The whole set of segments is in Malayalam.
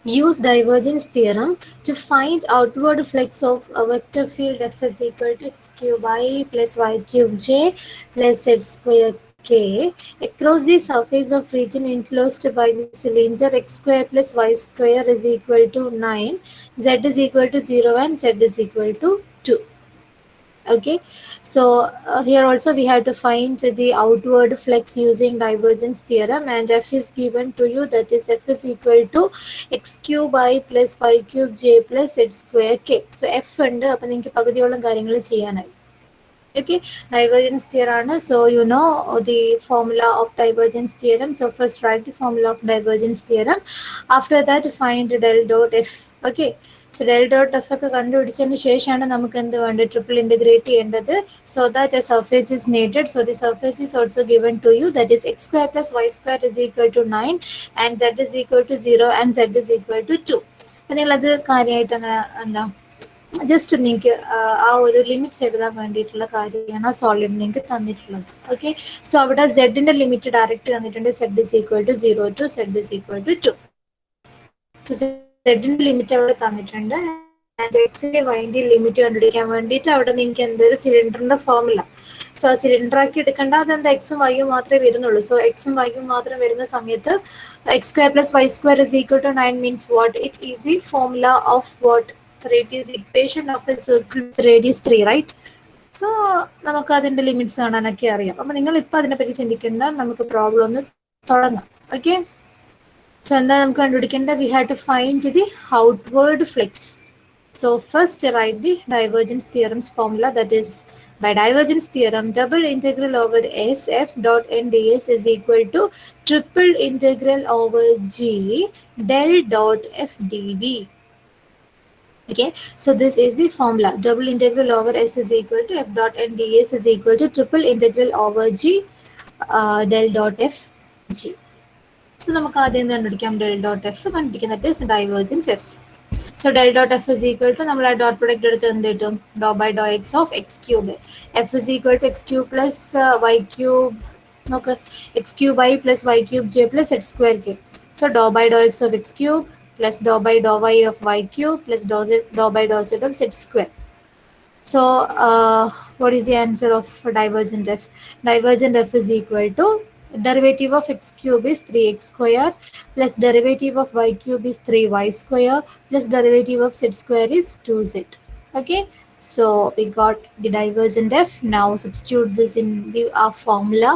Use divergence theorem to find outward flux of a vector field F is equal to x cube I plus y cube j plus z square k across the surface of region enclosed by the cylinder x square plus y square is equal to 9, z is equal to 0 and z is equal to 2. Okay, so here also we have to find the outward flux using divergence theorem, and f is given to you, that is f is equal to x cube I plus y cube j plus z square k. So f ഉണ്ട്, അപ്പം നിങ്ങൾക്ക് പകുതിയോളം കാര്യങ്ങൾ ചെയ്യാനായി. Okay, divergence theorem. So you know the formula of divergence theorem. So first write the formula of divergence theorem. After that find del dot f. Okay, so del dot f ഒക്കെ കണ്ടുപിടിച്ചതിന് ശേഷമാണ് നമുക്ക് എന്ത് വേണ്ടത്, ട്രിപ്പിൾ ഇൻറ്റഗ്രേറ്റ് ചെയ്യേണ്ടത്. So that a surface is needed. So the surface is also given to you, that is x square plus y square is equal to 9 and z is equal to 0 and z is equal to 2. അപ്പോൾ നിങ്ങളത് കാര്യമായിട്ട് അങ്ങനെ എന്താ ജസ്റ്റ് നിങ്ങൾക്ക് ആ ഒരു ലിമിറ്റ്സ് എഴുതാൻ വേണ്ടിയിട്ടുള്ള കാര്യമാണ് ആ സോളിഡ് നിങ്ങൾക്ക് തന്നിട്ടുള്ളത്. ഓക്കെ, സോ അവിടെ സെഡിന്റെ ലിമിറ്റ് ഡയറക്റ്റ് തന്നിട്ടുണ്ട്, z is equal to 0 to z is equal to 2. So സെഡിന്റെ ലിമിറ്റ് അവിടെ തന്നിട്ടുണ്ട് ആൻഡ് എക്സിന്റെ വൈൻ്റെ ലിമിറ്റ് കണ്ടുപിടിക്കാൻ വേണ്ടിയിട്ട് അവിടെ നിങ്ങൾക്ക് എന്തൊരു സിലിണ്ടറിന്റെ ഫോമില്ല. സോ ആ സിലിണ്ടർ ആക്കി എടുക്കേണ്ട, അതെന്താ എക്സും വൈയും മാത്രമേ വരുന്നുള്ളൂ. സോ എക്സും വൈയും മാത്രം വരുന്ന സമയത്ത് x square plus y square is equal to 9 means what? It is the formula of what? So it is the equation of a circle with radius 3, right? So നമുക്ക് അതിന്റെ ലിമിറ്റ്സ് കാണാനൊക്കെ അറിയാം. അപ്പം നിങ്ങൾ ഇപ്പം അതിനെപ്പറ്റി ചിന്തിക്കേണ്ട, നമുക്ക് പ്രോബ്ലം ഒന്ന് തുടങ്ങാം. ഓക്കെ, സോ എന്താ നമുക്ക് കണ്ടുപിടിക്കേണ്ടത്? We have to find the outward flux. So first write the divergence theorem's formula, that is by divergence theorem double integral over s f dot n ds is equal to triple integral over g del dot f dv. Okay, so this is the formula, double integral over s is equal to f dot n ds is equal to triple integral over g del dot f g. So നമുക്ക് ആദ്യം കണ്ടുപിടിക്കാം del dot f കണ്ടുപിടിക്കാം, that is divergence f. So del dot f is equal to നമ്മൾ ആ ഡോട്ട് പ്രൊഡക്റ്റ് എടുത്ത് എന്ത് കിട്ടും, do by Dr x of x cube. F is equal to x cube plus y cube, നോക്ക് x cube i plus y cube j plus x square k. So do by Dr x of x cube plus do by do y of y cube plus do by do z of z square. So what is the answer of divergent f? Divergent f is equal to derivative of x cube is 3x square plus derivative of y cube is 3y square plus derivative of z square is 2z. Okay, so we got the divergent f. Now substitute this in the formula,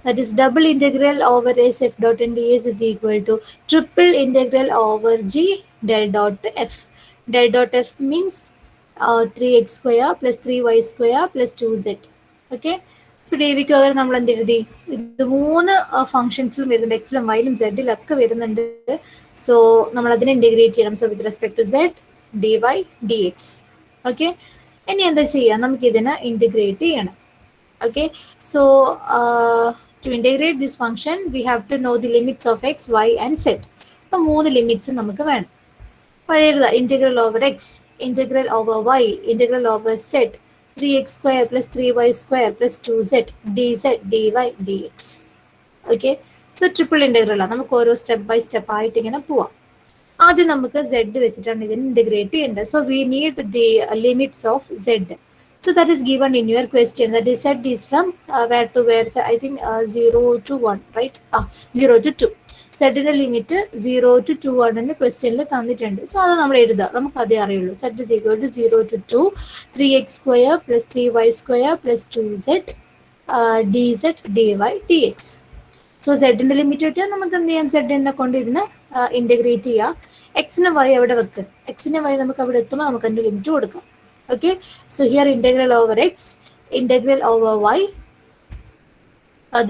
that is double integral over s f dot n ds is equal to triple integral over g del dot f. Del dot f means 3x square plus 3y square plus 2z. Okay, so ഡേവിക്ക് പകരം നമ്മൾ എന്ത് എഴുതി, ഇത് മൂന്ന് ഫംഗ്ഷൻസിലും വരുന്നുണ്ട്, എക്സിലും വൈയിലും സെഡിലൊക്കെ വരുന്നുണ്ട്. സോ നമ്മൾ അതിനെ ഇൻറ്റഗ്രേറ്റ് ചെയ്യണം. So with respect to z d y d x. Okay, ഇനി എന്താ ചെയ്യുക, നമുക്ക് ഇതിനെ ഇൻറ്റഗ്രേറ്റ് ചെയ്യണം. Okay, so to integrate this function we have to know the limits of x y and z. അപ്പം 3 ലിമിറ്റ്സ് നമുക്ക് വേണം. അപ്പോൾ എഴുതുക, integral over x, integral over y, integral over z, 3x square plus 3y square plus 2z dz dy dx. Okay, so triple integral ആണ്, നമുക്ക് ഓരോ സ്റ്റെപ്പ് ബൈ സ്റ്റെപ്പ് ആയിട്ട് ഇങ്ങനെ പോവാം. ആദ്യം നമുക്ക് z വെച്ചിട്ടാണ് ഇതിന് ഇൻറ്റഗ്രേറ്റ് ചെയ്യേണ്ടത്. So we need the limits of z. So that is given in your question, that is z is from where to where, so I think 0 to 1, right? 0 to 2. സെഡിന്റെ ലിമിറ്റ് 0 to 2 ആണെന്ന് ക്വസ്റ്റ്യനിൽ തന്നിട്ടുണ്ട്. സോ അത് നമ്മൾ എഴുതുക, നമുക്ക് അതേ അറിയുള്ളൂ. Z is equal to 0 to 2 3x square plus 3y square plus 2z dz dy dx. So സെഡിന്റെ ലിമിറ്റ് കിട്ടിയാൽ നമുക്ക് എന്ത് ചെയ്യാം, സെഡിനെ കൊണ്ട് ഇതിനെ ഇൻറ്റഗ്രേറ്റ് ചെയ്യാം. എക്സിന് വൈ അവിടെ വെക്കുക, എക്സിന് വൈ നമുക്ക് അവിടെ എത്തുമ്പോൾ നമുക്ക് അതിൻ്റെ ലിമിറ്റ് കൊടുക്കാം. Okay, so here integral over x, integral over y.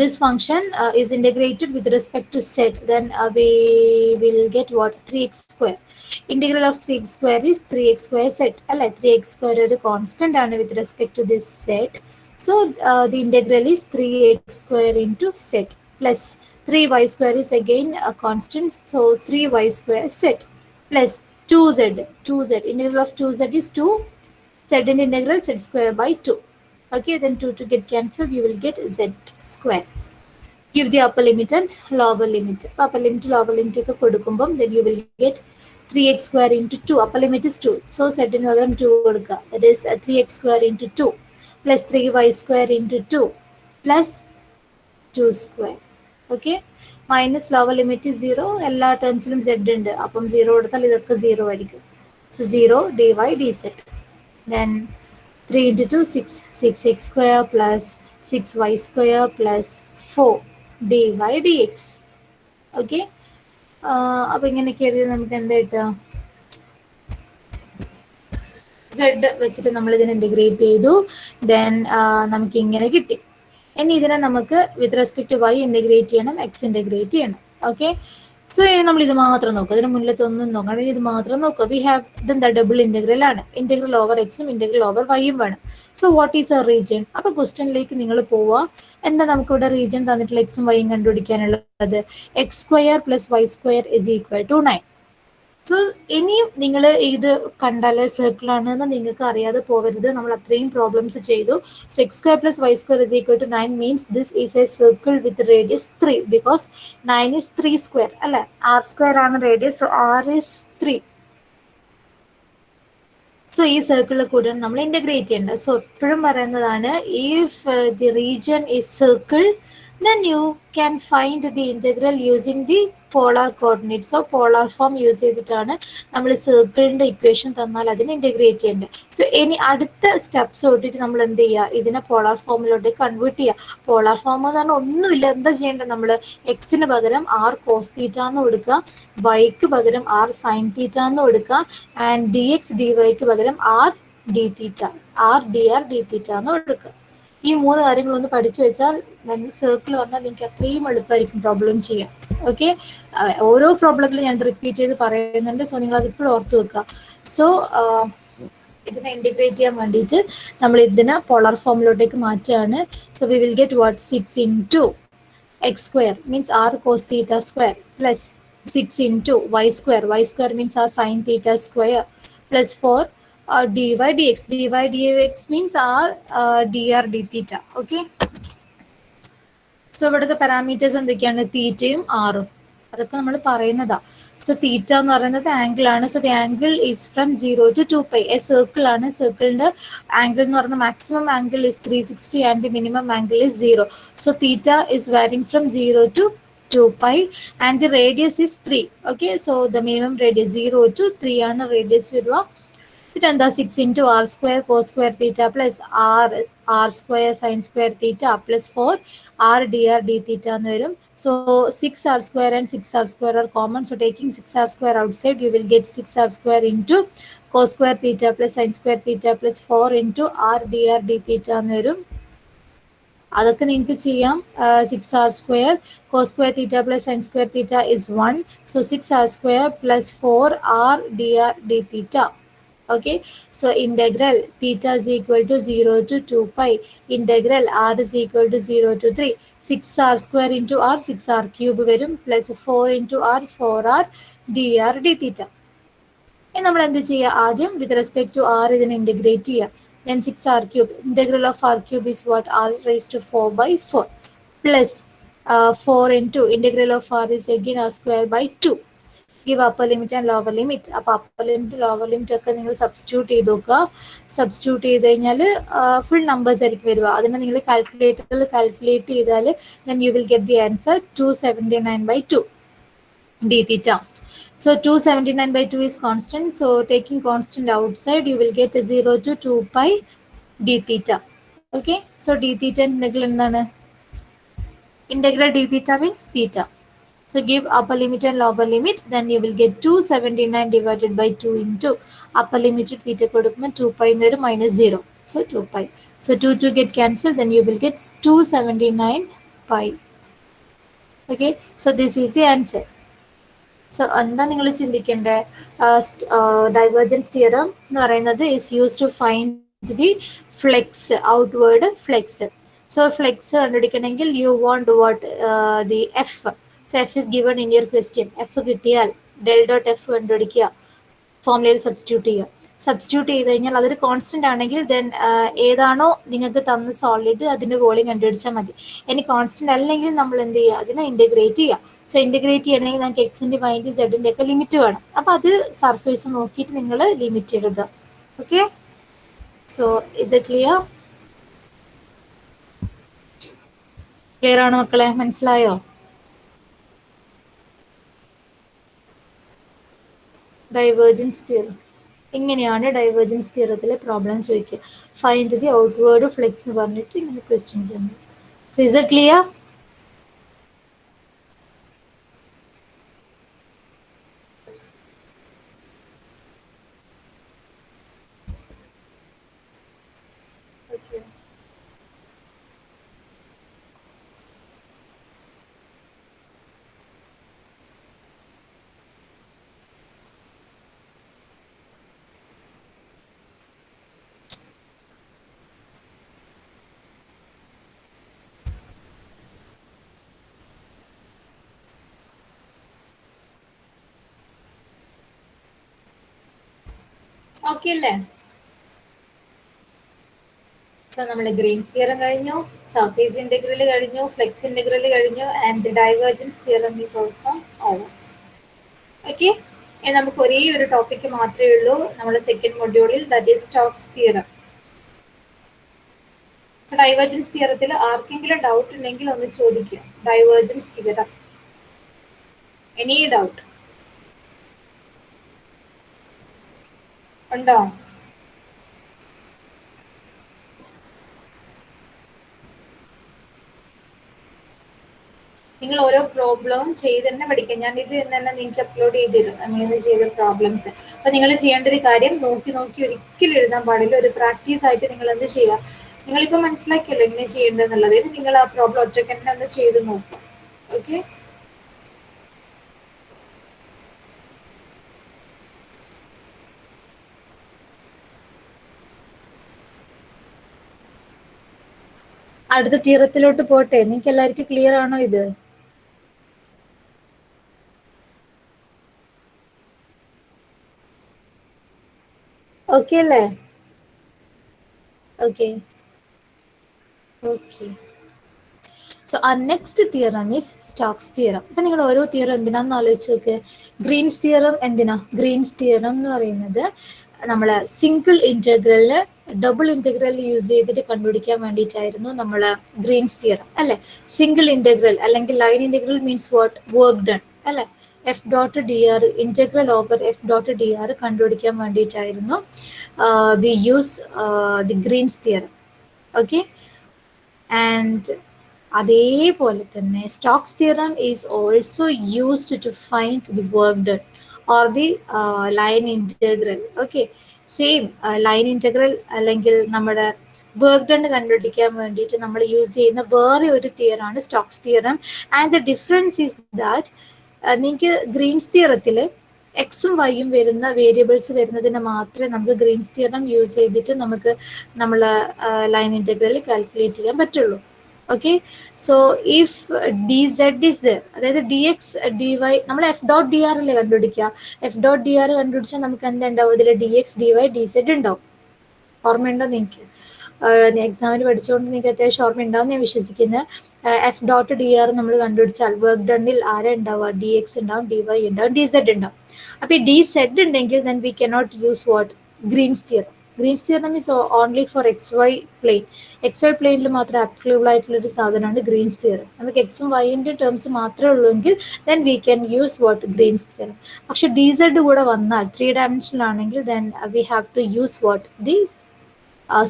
This function is integrated with respect to z, then we will get what, 3x square. Integral of 3x square is 3x square z. 3x square is a constant and with respect to this z. So the integral is 3x square into z plus 3y square is again a constant. So 3y square z plus 2z. Integral of 2z is 2. Z in integral z square by 2. Okay, then 2 to get cancelled, you will get z square. Give the upper limit and lower limit. Upper limit, lower limit, then you will get 3x square into 2, upper limit is 2. So z ന് പകരം 2 കൊടുക്കുക. That is 3x square into 2 plus 3y square into 2 plus 2 square. Okay. Minus lower limit is 0. എല്ലാ ടേംസിലും z ഉണ്ട്. അപ്പം 0 കൊടുത്താൽ ഇതൊക്കെ 0 ആയിരിക്കും. So 0 dy dz. Then 3 into 2, 6. 6x square plus 6y square plus 4 dy dx. Okay. അപ്പോൾ ഇങ്ങനെയൊക്കെ എഴുതി നമുക്ക് എന്താ കിട്ടുക? z വെച്ചിട്ട് നമ്മൾ ഇതിനെ ഇൻറ്റഗ്രേറ്റ് ചെയ്തു. ദെൻ നമുക്ക് ഇങ്ങനെ കിട്ടി. ഇനി ഇതിനെ നമുക്ക് with respect to y integrate ചെയ്യണം, x ഇൻറ്റഗ്രേറ്റ് ചെയ്യണം. ഓക്കെ. സോ ഇനി നമ്മൾ ഇത് മാത്രം നോക്കുക. അതിന് മുന്നിലത്തെ ഒന്നും നോക്കണം, ഇത് മാത്രം നോക്കുക. വി ഹാവ് ഇതെന്താ ഡബിൾ ഇൻറ്റഗ്രൽ ആണ്. ഇൻറ്റഗ്രൽ ഓവർ എക്സും ഇൻറ്റഗ്രൽ ഓവർ വൈയും വേണം. So what is a region? അപ്പൊ ക്വസ്റ്റ്യനിലേക്ക് നിങ്ങൾ പോവുക. എന്താ നമുക്കിവിടെ റീജിയൻ തന്നിട്ടുള്ള എക്സും വൈയും കണ്ടുപിടിക്കാനുള്ളത്? X square plus y square is equal to 9. So ഇനിയും നിങ്ങൾ ഇത് കണ്ടാൽ സർക്കിൾ ആണെന്ന് നിങ്ങൾക്ക് അറിയാതെ പോകരുത്. നമ്മൾ അത്രയും പ്രോബ്ലംസ് ചെയ്തു. So x square plus y square is equal to 9 means this is a circle with radius 3 because 9 is 3 square അല്ലെ, ആർ സ്ക്വയർ ആണ് radius. So r is 3. So ഈ സർക്കിളിൽ കൂടെ നമ്മൾ ഇന്റഗ്രേറ്റ് ചെയ്യേണ്ടത്. സോ എപ്പോഴും പറയുന്നതാണ്, if the region is circle then you can find the integral using the polar coordinates. So polar form use ചെയ്തിട്ടാണ് നമ്മൾ സർക്കിളിന്റെ ഇക്വേഷൻ തന്നാൽ അതിനെ ഇന്റഗ്രേറ്റ് ചെയ്യേണ്ടത്. സോ ഇനി അടുത്ത സ്റ്റെപ്സ് തൊട്ടിട്ട് നമ്മൾ എന്ത് ചെയ്യുക? ഇതിനെ പോളാർ ഫോമിലോട്ട് കൺവേർട്ട് ചെയ്യുക. പോളാർ ഫോം എന്ന് പറഞ്ഞാൽ ഒന്നുമില്ല. എന്താ ചെയ്യേണ്ടത്? നമ്മൾ എക്സിന് പകരം ആർ കോസ് തീറ്റ എന്ന് കൊടുക്കുക, വൈക്ക് പകരം ആർ സൈൻ തീറ്റ എന്ന് കൊടുക്കുക, ആൻഡ് ഡി എക്സ് ഡി വൈക്ക് പകരം ആർ ഡി തീറ്റ, ആർ ഡി ആർ ഡി തീറ്റ എന്ന് കൊടുക്കുക. ഈ 3 കാര്യങ്ങളൊന്ന് പഠിച്ചു വെച്ചാൽ സർക്കിൾ വന്നാൽ നിങ്ങൾക്ക് അത്രയും എളുപ്പമായിരിക്കും പ്രോബ്ലം ചെയ്യാം. ഓക്കെ. ഓരോ പ്രോബ്ലത്തിലും ഞാൻ റിപ്പീറ്റ് ചെയ്ത് പറയുന്നുണ്ട്. സോ നിങ്ങൾ അതിപ്പോഴും ഓർത്ത് വെക്കുക. സോ ഇതിനെ ഇന്റഗ്രേറ്റ് ചെയ്യാൻ വേണ്ടിയിട്ട് നമ്മൾ ഇതിനെ പോളാർ ഫോമിലോട്ടേക്ക് മാറ്റുകയാണ്. So we will get what? 6 into x square means r cos theta square plus 6 into y square, y square means r sine theta square plus 4 dy dx, dy dx means r dr d theta. Okay. So ഇവിടുത്തെ പാരാമീറ്റേഴ്സ് എന്തൊക്കെയാണ്? തീറ്റയും ആറും, അതൊക്കെ നമ്മൾ പറയുന്നതാ. സോ തീറ്റ എന്ന് പറയുന്നത് ആംഗിൾ ആണ്. So the angle is from 0 to 2π. A circle ആണ്. സർക്കിളിന്റെ ആംഗിൾ എന്ന് പറയുന്നത് maximum angle is 360 and the minimum angle is 0. So theta is varying from 0 to 2π and the radius is 3. Okay. So the minimum radius 0 to 3 ആണ് റേഡിയസ് വരിക. ഇതെന്താ? 6 into r square cos square theta plus r square sin square theta plus 4 r dr d theta എന്ന് വരും. So 6r square and 6r square are common. So taking 6r square outside, you will get 6r square into cos square theta plus sin square theta plus 4 into r dr d theta എന്ന് വരും. അതൊക്കെ നിങ്ങൾക്ക് ചെയ്യാം. 6r square cos square theta plus sin square theta is 1. So 6r square plus 4r dr d theta. Okay, so integral theta is equal to 0 to 2π. Integral r is equal to 0 to 3. 6r square into r, 6r cube വരും plus 4 into r, 4r dr d theta. ഇനി നമ്മൾ എന്ത് ചെയ്യുക? ആദ്യം വിത്ത് റെസ്പെക്ട് ടു r ഇതിനെ ഇന്റഗ്രേറ്റ് ചെയ്യുക. Then 6r cube. Integral of r cube is what? r raised to 4/4 plus 4 into integral of r is again r square by 2. Give upper limit and lower limit. അപ്പോൾ അപ്പർ ലിമിറ്റ് ലോവർ ലിമിറ്റ് ഒക്കെ നിങ്ങൾ സബ്സ്റ്റിറ്റ്യൂട്ട് ചെയ്ത് നോക്കുക. സബ്സ്റ്റിറ്റ്യൂട്ട് ചെയ്ത് കഴിഞ്ഞാൽ ഫുൾ നമ്പേഴ്സ് ആയിരിക്കും വരിക. അതിനെ നിങ്ങൾ കാൽക്കുലേറ്ററിൽ കാൽക്കുലേറ്റ് ചെയ്താൽ then you will get the answer 279/2 d theta. So 279/2 is constant. So taking constant outside, you will get 0 to 2π d theta. Okay. So d theta integral എന്താണ്? Integral d theta means theta. So give upper limit and lower limit, then you will get 279 divided by 2 into upper limit theta കൊടുക്കുമ്പോൾ 2π എന്ന് വരും minus 0. So 2π. So 2 get cancelled, then you will get 279π. Okay. So this is the answer. So എന്താ നിങ്ങൾ ചിന്തിക്കേണ്ടത്? ഡൈവേർജൻസ് തിയറം എന്ന് പറയുന്നത് is used to find the flex, outward flex. So flex കണ്ടുപിടിക്കണമെങ്കിൽ you want what? The f. So f is given in your question. f കിട്ടിയാൽ del dot f കണ്ടുപിടിക്കുക, ഫോർമുലയിൽ സബ്സ്റ്റിറ്റ്യൂട്ട് ചെയ്യുക. സബ്സ്റ്റിറ്റ്യൂട്ട് ചെയ്ത് കഴിഞ്ഞാൽ അതൊരു കോൺസ്റ്റന്റ് ആണെങ്കിൽ ദെൻ ഏതാണോ നിങ്ങൾക്ക് തന്ന സോളിഡ് അതിന്റെ വോളിയം കണ്ടുപിടിച്ചാൽ മതി. ഇനി കോൺസ്റ്റന്റ് അല്ലെങ്കിൽ നമ്മൾ എന്ത് ചെയ്യുക, അതിനെ ഇന്റഗ്രേറ്റ് ചെയ്യുക. സോ ഇന്റഗ്രേറ്റ് ചെയ്യണമെങ്കിൽ നമുക്ക് എക്സിന്റെ വൈൻ്റെ സെഡിന്റെ ഒക്കെ ലിമിറ്റ് വേണം. അപ്പൊ അത് സർഫേസ് നോക്കിയിട്ട് നിങ്ങൾ ലിമിറ്റ് എഴുതുക. Okay, so is it clear? Clear ആണോ മക്കളെ? മനസ്സിലായോ? Divergence theorem. ഇങ്ങനെയാണ് ഡൈവേർജൻസ് തിയറത്തിലെ പ്രോബ്ലം ചോദിക്കുക. ഫൈൻഡ് ദി ഔട്ട്വേർഡ് ഫ്ലെക്സ് എന്ന് പറഞ്ഞിട്ട് ഇങ്ങനെ ക്വസ്റ്റ്യൻസ് ഉണ്ട്. So is it clear? Okay അല്ലേ? സോ നമ്മൾ ഗ്രീൻസ് തിയറം കഴിഞ്ഞു, സർഫേസ് ഇന്റഗ്രൽ കഴിഞ്ഞു, ഫ്ലെക്സ് ഇന്റഗ്രൽ കഴിഞ്ഞു, and divergence theorem is also over. Okay, നമുക്ക് ഒരേ ഒരു ടോപ്പിക് മാത്രമേ ഉള്ളൂ നമ്മുടെ സെക്കൻഡ് മൊഡ്യൂളിൽ, that is Stokes theorem. So divergence തിയറത്തിൽ ആർക്കെങ്കിലും ഡൗട്ട് ഉണ്ടെങ്കിൽ ഒന്ന് ചോദിക്കുക. ഡൈവേർജൻസ് തിയറം, എനി ഡൗട്ട് ഉണ്ടോ? നിങ്ങൾ ഓരോ പ്രോബ്ലവും ചെയ്ത് തന്നെ പഠിക്കാം. ഞാൻ ഇത് തന്നെ നിങ്ങൾക്ക് അപ്ലോഡ് ചെയ്തിരും, നമ്മളിന്ന് ചെയ്ത പ്രോബ്ലംസ്. അപ്പൊ നിങ്ങൾ ചെയ്യേണ്ട ഒരു കാര്യം, നോക്കി നോക്കി ഒരിക്കലും എഴുതാൻ പാടില്ല. ഒരു പ്രാക്ടീസ് ആയിട്ട് നിങ്ങൾ എന്ത് ചെയ്യുക, നിങ്ങളിപ്പോൾ മനസ്സിലാക്കിയല്ലോ എങ്ങനെ ചെയ്യേണ്ടതെന്നുള്ളത്. നിങ്ങൾ ആ പ്രോബ്ലം ഒറ്റയ്ക്ക് തന്നെ ഒന്ന് ചെയ്ത് നോക്കുക. ഓക്കെ, അടുത്ത തിയറത്തിലോട്ട് പോട്ടെ. നിങ്ങൾക്ക് എല്ലാവർക്കും ക്ലിയർ ആണോ ഇത്? ഓക്കെ അല്ലേ? Okay okay. സോ ആ next theorem is Stokes theorem. അപ്പൊ നിങ്ങൾ ഓരോ തിയറം എന്തിനാന്ന് ആലോചിച്ച് നോക്ക്. ഗ്രീൻസ് തിയറം എന്തിനാ? ഗ്രീൻസ് തിയറം എന്ന് പറയുന്നത് നമ്മൾ സിംഗിൾ ഇന്റഗ്രലില് ഡബിൾ ഇന്റഗ്രൽ യൂസ് ചെയ്തിട്ട് കണ്ടുപിടിക്കാൻ വേണ്ടിയിട്ടായിരുന്നു നമ്മൾ ഗ്രീൻസ് തിയറം അല്ലെ. സിംഗിൾ ഇന്റഗ്രൽ അല്ലെങ്കിൽ line integral means what? Work done അല്ലെ. F dot d r, integral over f dot d r കണ്ടുപിടിക്കാൻ വേണ്ടിയിട്ടായിരുന്നു we use the Green's theorem. Okay, and അതേപോലെ തന്നെ Stokes theorem is also used to find the work done or the line integral. Okay, same line integral അല്ലെങ്കിൽ നമ്മുടെ വർക്ക് ഡൺ കണ്ടുപിടിക്കാൻ വേണ്ടിയിട്ട് നമ്മൾ യൂസ് ചെയ്യുന്ന വേറെ ഒരു തിയറാണ് Stokes theorem. And the difference is that നിങ്ങൾക്ക് ഗ്രീൻസ് തിയറത്തിൽ എക്സും വൈയും വരുന്ന വേരിയബിൾസ് വരുന്നതിന് മാത്രമേ നമുക്ക് ഗ്രീൻസ് തിയറം യൂസ് ചെയ്തിട്ട് നമുക്ക് നമ്മളെ ലൈൻ ഇന്റഗ്രൽ കാൽക്കുലേറ്റ് ചെയ്യാൻ പറ്റുള്ളൂ. Okay, so if d z is there, അതായത് ഡി എക്സ് ഡി വൈ, നമ്മൾ എഫ് ഡോട്ട് ഡി ആർ അല്ലേ കണ്ടുപിടിക്കുക. എഫ് ഡോട്ട് ഡി ആർ കണ്ടുപിടിച്ചാൽ നമുക്ക് എന്തുണ്ടാവും? ഇതിൽ d x d y d z ഉണ്ടാവും. ഓർമ്മയുണ്ടോ നിങ്ങൾക്ക്? എക്സാമിന് പഠിച്ചുകൊണ്ട് നിങ്ങൾക്ക് അത്യാവശ്യം ഓർമ്മ ഉണ്ടാവും ഞാൻ വിശ്വസിക്കുന്നത്. എഫ് ഡോട്ട് ഡി ആർ നമ്മൾ കണ്ടുപിടിച്ചാൽ വർക്ക് ഡണ്ണിൽ ആരാ ഉണ്ടാവുക? ഡി എക്സ് ഉണ്ടാവും, ഡി വൈ ഉണ്ടാവും, ഡി സെഡ് ഉണ്ടാവും. അപ്പൊ ഈ ഡി സെഡ് ഉണ്ടെങ്കിൽ then we cannot use what? Green's theorem. Green's theorem is only for x y plane. X y പ്ലെയിനിൽ മാത്രം ആപ്ലിക്കബിൾ ആയിട്ടുള്ള ഒരു സാധനമാണ് ഗ്രീൻസ് തിയറം. നമുക്ക് എക്സും വൈൻ്റെ ടേംസ് മാത്രമേ ഉള്ളൂ എങ്കിൽ then we can use what? Green's theorem. പക്ഷെ ഡി സെഡ് കൂടെ വന്നാൽ 3 dimensional ആണെങ്കിൽ then we have to use what? The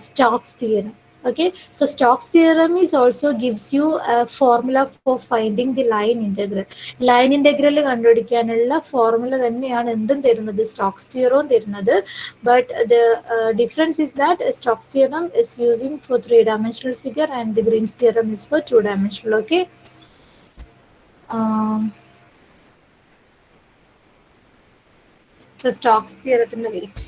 Stokes theorem. Okay, so Stokes theorem is also gives you a formula for finding the line integral. Line integral കണ്ടുപിടിക്കാനുള്ള ഫോർമുല തന്നെയാണ് എന്തും തരുന്നത്, സ്റ്റോക്സ് തിയറവും തരുന്നത്. But the difference is that Stokes theorem is using for 3 dimensional figure and the Green's theorem is for 2 dimensional. Okay, so Stokes theorത്തിന്റെ weight.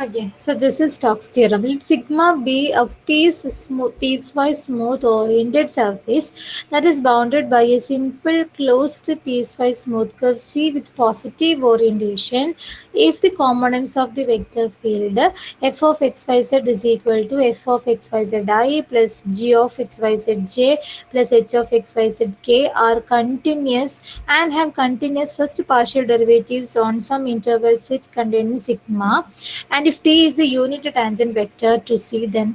Okay, so this is Stokes theorem. Let sigma be a piecewise smooth oriented surface that is bounded by a simple closed piecewise smooth curve C with positive orientation if the components of the vector field f of xyz is equal to f of xyz I plus g of xyz j plus h of xyz k are continuous and have continuous first partial derivatives on some interval set containing sigma, and if t is the unit tangent vector to C, then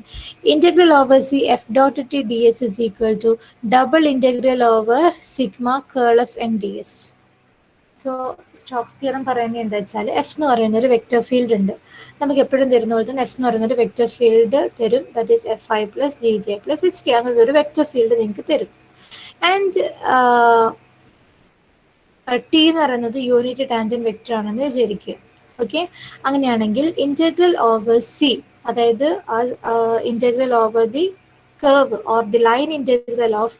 integral over C f dot t ds is equal to double integral over sigma curl of n ds. So Stokes theorem പറയുന്നത് എന്താ വെച്ചാൽ എഫ് എന്ന് പറയുന്ന ഒരു വെക്റ്റർ ഫീൽഡ് ഉണ്ട്. നമുക്ക് എപ്പോഴും തരുന്ന പോലെ തന്നെ എഫ് എന്ന് പറയുന്ന ഒരു വെക്റ്റർ ഫീൽഡ് തരും. That is F I plus G J plus H K അങ്ങനെ ഒരു വെക്റ്റർ ഫീൽഡ് നിങ്ങൾക്ക് തരും. ആൻഡ് ടി എന്ന് പറയുന്നത് യൂണിറ്റ് ടാൻജന്റ് വെക്റ്റർ ആണെന്ന് വിചാരിക്കുക. ഓക്കെ, അങ്ങനെയാണെങ്കിൽ ഇന്റഗ്രൽ ഓവർ സി, അതായത് integral over the curve or the line integral of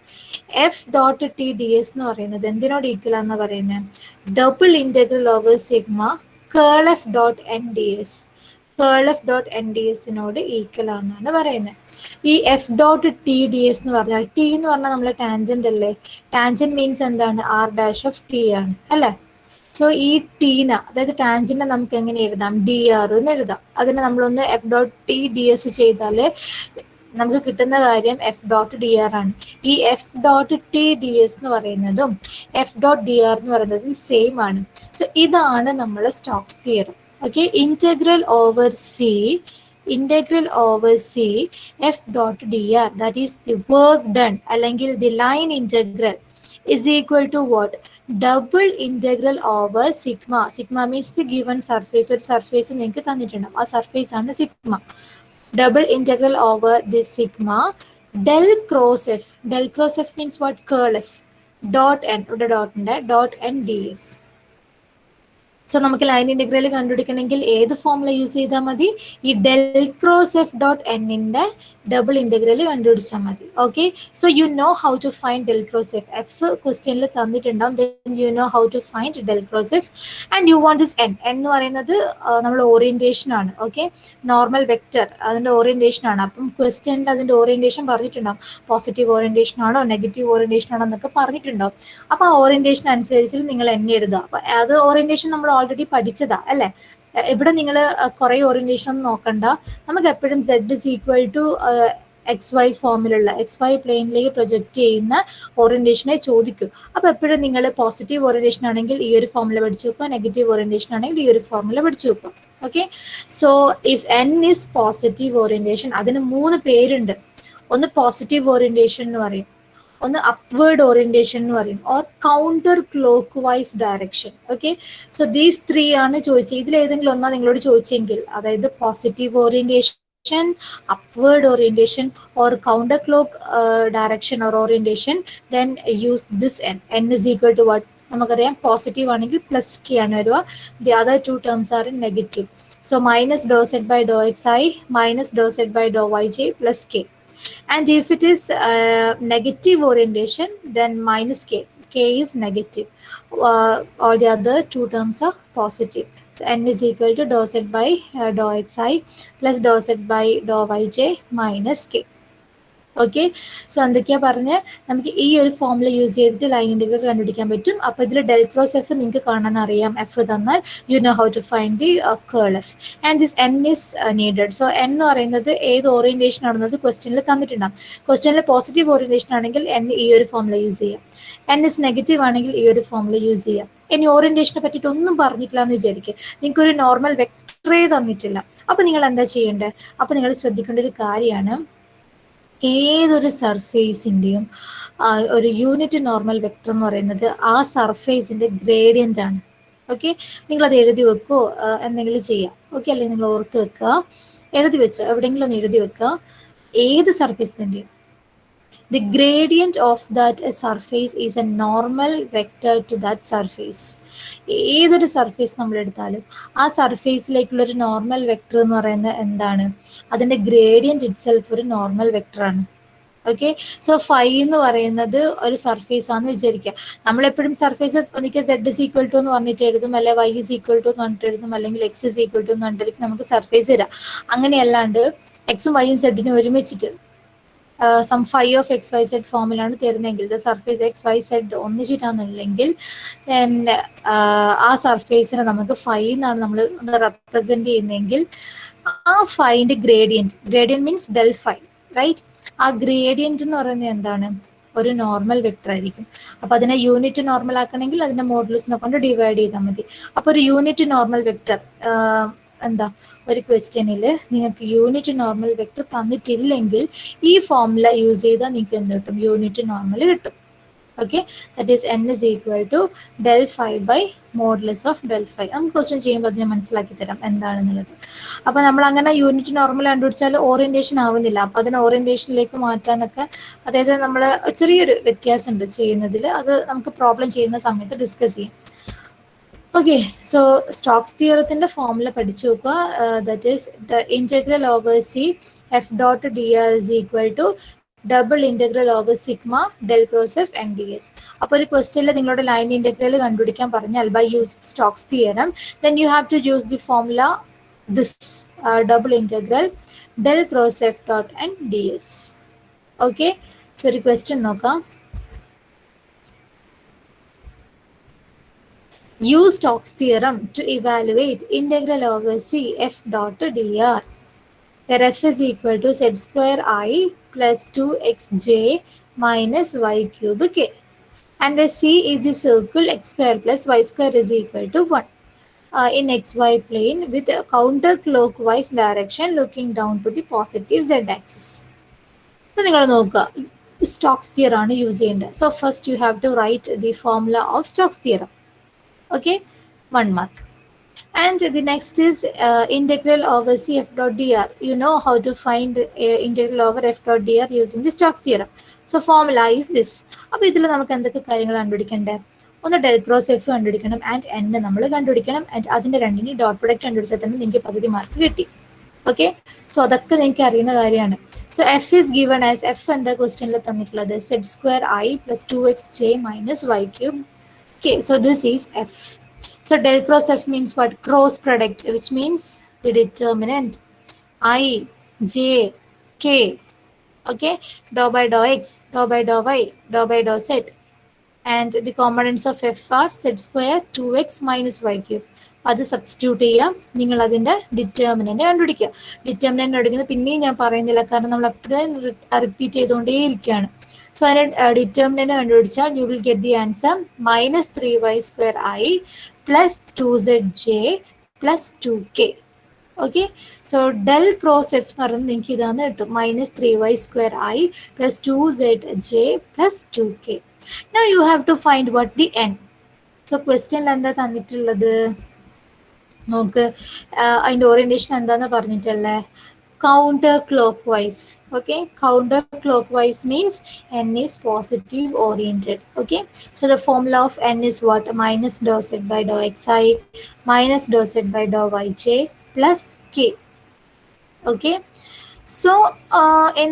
f dot t d s എന്ന് പറയുന്നത് എന്തിനോട് ഈക്വൽ ആണെന്ന് പറയുന്നത്? Double integral over sigma curl f dot n d s, curl f dot n d എസിനോട് ഈക്വൽ ആണെന്നാണ് പറയുന്നത്. ഈ f dot t d s എന്ന് പറഞ്ഞാൽ, ടി എന്ന് പറഞ്ഞാൽ നമ്മളെ ടാൻജന്റ് അല്ലേ? ടാൻജന്റ് മീൻസ് എന്താണ്? ആർ ഡാഷ് ഓഫ് ടി ആണ് അല്ലേ? സോ ഈ ടീന, അതായത് ടാൻജന്റിനെ നമുക്ക് എങ്ങനെ എഴുതാം? ഡി ആർ എന്ന് എഴുതാം. അതിനെ നമ്മളൊന്ന് F dot t d S ചെയ്താൽ നമുക്ക് കിട്ടുന്ന കാര്യം എഫ് ഡോട്ട് ഡി ആർ ആണ്. ഈ f dot t d s എന്ന് പറയുന്നതും എഫ് ഡോട്ട് ഡി ആർ എന്ന് പറയുന്നതും സെയിം ആണ്. സോ ഇതാണ് നമ്മളെ Stokes theorem. Okay, integral over C, integral over C f dot dr, that is the work done അല്ലെങ്കിൽ the line integral is equal to what? Double integral over sigma. Sigma means the given surface. ഒരു സർഫേസ് നിങ്ങൾക്ക് തന്നിട്ടുണ്ടാവും, ആ സർഫേസ് ആണ് sigma. Double integral over this sigma del cross f. Del cross f means what? Curl f dot n, ഇവിടെ dot ഉണ്ട്, dot n ds. സോ നമുക്ക് ലൈൻ ഇന്റഗ്രൽ കണ്ടുപിടിക്കണമെങ്കിൽ ഏത് ഫോർമുല യൂസ് ചെയ്താൽ മതി? ഈ ഡെൽ ക്രോസ് എഫ് ഡോട്ട് എന്നിന്റെ ഡബിൾ ഇന്റഗ്രൽ കണ്ടുപിടിച്ചാൽ മതി. Okay, so you know how to find del cross f. F ക്വസ്റ്റ്യനിൽ തന്നിട്ടുണ്ടാവും, then you know how to find del cross f. And you want this n. N എന്ന് പറയുന്നത് നമ്മൾ ഓറിയന്റേഷൻ ആണ്. ഓക്കെ, നോർമൽ വെക്റ്റർ അതിന്റെ ഓറിയന്റേഷൻ ആണ്. അപ്പം ക്വസ്റ്റ്യനിൽ അതിന്റെ ഓറിയന്റേഷൻ പറഞ്ഞിട്ടുണ്ടാവും. പോസിറ്റീവ് ഓറിയന്റേഷൻ ആണോ നെഗറ്റീവ് ഓറിയന്റേഷൻ ആണോ എന്നൊക്കെ പറഞ്ഞിട്ടുണ്ടാവും. അപ്പൊ ആ ഓറിയന്റേഷൻ അനുസരിച്ച് നിങ്ങൾ എന്നെ എഴുതുക. അപ്പൊ അത് ഓറിയന്റേഷൻ നമ്മൾ ഓൾറെഡി പഠിച്ചതാ അല്ലെ? ഇവിടെ നിങ്ങൾ കുറെ ഓറിയന്റേഷൻ ഒന്നും നോക്കണ്ട. നമുക്ക് എപ്പോഴും z is equal to x y ഫോമിലുള്ള എക്സ് വൈ പ്ലെയിനിലേക്ക് പ്രൊജക്ട് ചെയ്യുന്ന ഓറിയന്റേഷനെ ചോദിക്കും. അപ്പൊ എപ്പോഴും നിങ്ങൾ പോസിറ്റീവ് ഓറിയന്റേഷൻ ആണെങ്കിൽ ഈ ഒരു ഫോമുല പഠിച്ചു വെക്കുക, നെഗറ്റീവ് ഓറിയന്റേഷൻ ആണെങ്കിൽ ഈ ഒരു ഫോമുല പഠിച്ചു വെക്കുക. Okay, so if N is positive orientation, അതിന് 3 പേരുണ്ട്. ഒന്ന് പോസിറ്റീവ് ഓറിയന്റേഷൻ എന്ന് പറയും, ഒന്ന് അപ്വേർഡ് ഓറിയന്റേഷൻ എന്ന് പറയും, or counter clock vice direction. Okay, so these 3 ആണ് ചോദിച്ചത്. ഇതിൽ ഏതെങ്കിലും ഒന്നാ നിങ്ങളോട് ചോദിച്ചെങ്കിൽ, അതായത് positive orientation, upward orientation or counter clock direction or orientation, then use this n. N is equal to what? നമുക്കറിയാം പോസിറ്റീവ് ആണെങ്കിൽ പ്ലസ് കെ ആണ് വരിക. The other 2 terms are in negative. So minus dou z by dou xi minus dou z by dou yj plus k. And if it is negative orientation, then minus k. K is negative. All the other 2 terms are positive. So n is equal to dou z by dou xi plus dou z by dou yj minus k. Okay, so എന്തൊക്കെയാ പറഞ്ഞ് നമുക്ക് ഈ ഒരു ഫോമുല യൂസ് ചെയ്തിട്ട് ലൈൻ ഇന്റഗ്രൽ കണ്ടുപിടിക്കാൻ പറ്റും. അപ്പൊ ഇതിൽ ഡെൽ ക്രോസ് എഫ് നിങ്ങൾക്ക് കാണാൻ അറിയാം. എഫ് തന്നാൽ you know how to find the curl f. And this n is needed. So n എന്ന് പറയുന്നത് ഏത് ഓറിയന്റേഷൻ ആണെന്നത് ക്വസ്റ്റ്യനിൽ തന്നിട്ടുണ്ടാകും. ക്വസ്റ്റ്യനിൽ പോസിറ്റീവ് ഓറിയന്റേഷൻ ആണെങ്കിൽ എൻ ഈ ഒരു ഫോമുല യൂസ് ചെയ്യാം. എൻ ഇസ് നെഗറ്റീവ് ആണെങ്കിൽ ഈ ഒരു ഫോമുല യൂസ് ചെയ്യാം. ഇനി ഓറിയന്റേഷനെ പറ്റിയിട്ട് ഒന്നും പറഞ്ഞിട്ടില്ല എന്ന് വിചാരിക്കുക, നിങ്ങൾക്ക് ഒരു നോർമൽ വെക്ടറേ തന്നിട്ടില്ല. അപ്പൊ നിങ്ങൾ എന്താ ചെയ്യേണ്ടത്? അപ്പൊ നിങ്ങൾ ശ്രദ്ധിക്കേണ്ട ഒരു കാര്യമാണ്, ഏതൊരു സർഫേസിൻ്റെയും ഒരു യൂണിറ്റ് നോർമൽ വെക്ടർ എന്ന് പറയുന്നത് ആ സർഫേസിന്റെ ഗ്രേഡിയന്റ് ആണ്. ഓക്കെ, നിങ്ങളത് എഴുതി വെക്കോ, എന്തെങ്കിലും ചെയ്യാം. ഓക്കെ, അല്ലെങ്കിൽ നിങ്ങൾ ഓർത്ത് വെക്കുക, എഴുതി വെച്ചോ, എവിടെയെങ്കിലും ഒന്ന് എഴുതി വെക്കുക. ഏത് സർഫേസിൻ്റെയും the gradient of that surface is a normal vector to that surface. ഏതൊരു സർഫേസ് നമ്മൾ എടുത്താലും ആ സർഫേസിലേക്കുള്ള ഒരു നോർമൽ വെക്ടർ എന്ന് പറയുന്നത് എന്താണ്? അതിന്റെ ഗ്രേഡിയന്റ് ഇറ്റ്സെൽഫ് ഒരു നോർമൽ വെക്ടർ ആണ്. ഓക്കെ. സോ ഫൈ എന്ന് പറയുന്നത് ഒരു സർഫേസ് ആണെന്ന് വിചാരിക്കുക. നമ്മളെപ്പോഴും സർഫേസസ് ഒന്നിക്കൽ സെഡ് ഇസ് ഈക്വൽ ടു എന്ന് പറഞ്ഞിട്ട് എഴുതും, അല്ലെ വൈ ഇസ് ഈക്വൽ ടു എന്ന് പറഞ്ഞിട്ട് എഴുതും, അല്ലെങ്കിൽ എക്സ് ഇസ് ഈക്വൽ ടു എന്ന് പറഞ്ഞിട്ട് നമുക്ക് സർഫേസ് തരാം. അങ്ങനെയല്ലാണ്ട് എക്സും വൈയും സെഡിനും ഒരുമിച്ചിട്ട് some phi of x y z ഫോമിലാണ് തരുന്നതെങ്കിൽ, the surface x y z ഒന്നിച്ചിട്ടാണെന്നുണ്ടെങ്കിൽ ദെൻ ആ സർഫേസിനെ നമുക്ക് ഫൈ എന്നാണ് നമ്മൾ റെപ്രസെന്റ് ചെയ്യുന്നതെങ്കിൽ ആ ഫൈൻ്റെ gradient means del phi, right? ആ ഗ്രേഡിയന്റ് എന്ന് പറയുന്നത് എന്താണ്? ഒരു നോർമൽ വെക്ടർ ആയിരിക്കും. അപ്പൊ അതിനെ യൂണിറ്റ് നോർമൽ ആക്കണമെങ്കിൽ അതിന്റെ മോഡുലസിനെ കൊണ്ട് ഡിവൈഡ് ചെയ്താൽ മതി. അപ്പൊ ഒരു യൂണിറ്റ് നോർമൽ വെക്ടർ എന്താ, ഒരു ക്വസ്റ്റ്യനിൽ നിങ്ങൾക്ക് യൂണിറ്റ് നോർമൽ വെക്ടർ തന്നിട്ടില്ലെങ്കിൽ ഈ ഫോർമുല യൂസ് ചെയ്താൽ നിങ്ങൾക്ക് എന്ത് കിട്ടും? യൂണിറ്റ് നോർമൽ കിട്ടും. Okay, that is n is equal to del phi by modulus of del phi. നമുക്ക് ക്വസ്റ്റ്യൻ ചെയ്യുമ്പോൾ അത് ഞാൻ മനസ്സിലാക്കി തരാം എന്താണെന്നുള്ളത്. അപ്പൊ നമ്മൾ അങ്ങനെ യൂണിറ്റ് നോർമൽ കണ്ടുപിടിച്ചാൽ ഓറിയന്റേഷൻ ആവുന്നില്ല. അപ്പൊ അതിനെ ഓറിയന്റേഷനിലേക്ക് മാറ്റാനൊക്കെ, അതായത് നമ്മൾ ചെറിയൊരു വ്യത്യാസം ഉണ്ട് ചെയ്യുന്നതിൽ, അത് നമുക്ക് പ്രോബ്ലം ചെയ്യുന്ന സമയത്ത് ഡിസ്കസ് ചെയ്യാം. ഓക്കെ, സോ സ്റ്റോക്സ് തിയറത്തിന്റെ ഫോർമുല പഠിച്ചു നോക്കുക. That is integral over C f dot d r is equal to double integral over sigma del cross f n d s. അപ്പോൾ ഒരു ക്വസ്റ്റ്യനിൽ നിങ്ങളുടെ ലൈൻ ഇന്റഗ്രൽ കണ്ടുപിടിക്കാൻ പറഞ്ഞാൽ by use Stokes theorem, then you have to use the formula this double integral del cross f dot n d s. Okay, so ഒരു ക്വസ്റ്റ്യൻ നോക്കാം. Use Stokes theorem to evaluate integral over C f dot dr, where f is equal to z square I plus 2xj minus y cube k, and where C is the circle x square plus y square is equal to 1 in xy plane with a counterclockwise direction looking down to the positive z axis. So, നിങ്ങൾ നോക്കുക, സ്റ്റോക്സ് തിയറം ആണ് യൂസ് ചെയ്യേണ്ടത്. So first you have to write the formula of Stokes theorem. Okay, 1 mark. And the next is integral over c f dot dr. You know how to find integral over f dot dr using the Stokes theorem. So formula is this. അപ്പോൾ ഇതിൽ നമുക്ക് എന്തൊക്കെ കാര്യങ്ങൾ കണ്ടുപിടിക്കണ്ടേ? ഒന്ന് ഡെൽ ക്രോസ് എഫ് കണ്ടുപിടിക്കണം, ആൻഡ് എൻ നമ്മൾ കണ്ടുപിടിക്കണം, ആൻഡ് അതിന്റെ രണ്ടിന് ഡോട്ട് പ്രൊഡക്റ്റ് കണ്ടുപിടിച്ചാൽ തന്നെ നിങ്ങൾക്ക് പകുതി മാർക്ക് കിട്ടി. ഓക്കെ, സോ അതൊക്കെ നിങ്ങൾക്ക് അറിയുന്ന കാര്യമാണ്. So f is given as, f എന്താ ക്വസ്റ്റ്യനിൽ തന്നിട്ടുള്ളത്? Z square i plus 2xj minus y cube. Okay, so this is f. So del cross f means what? Cross product, which means the determinant I, j, k. Okay, dou by dou x, dou by dou y, dou by dou z. And the components of f are z square 2x minus y cube. അത് സബ്സ്റ്റിറ്റ്യൂട്ട് ചെയ്യാം. നിങ്ങൾ അതിൻ്റെ ഡിറ്റർമിനൻ്റ് കണ്ടുപിടിക്കുക. ഡിറ്റർമിനൻ്റ് കണ്ടുപിടിക്കുന്നത് പിന്നെയും ഞാൻ പറയുന്നില്ല, കാരണം നമ്മൾ എപ്പോഴും റിപ്പീറ്റ് ചെയ്തുകൊണ്ടേയിരിക്കുകയാണ്. So അതിനെ ഡിറ്റർമിനൻ്റ് കണ്ടുപിടിച്ചാൽ you will get the answer minus 3y square I plus 2zj plus 2k. Okay, so del cross f എന്ന് പറയുന്നത് നിങ്ങൾക്ക് ഇതാണ് കിട്ടും, minus 3y square I plus 2zj plus 2k. Now you have to find what the n. So ക്വസ്റ്റ്യനിൽ എന്താ തന്നിട്ടുള്ളത് നോക്ക്, അതിൻ്റെ ഓറിയന്റേഷൻ എന്താന്ന് പറഞ്ഞിട്ടുള്ളത്? Counterclockwise. Okay, counterclockwise means n is positive oriented. Okay, so the formula of n is what? Minus dou z by dou xi minus dou z by dou yj plus k. Okay, so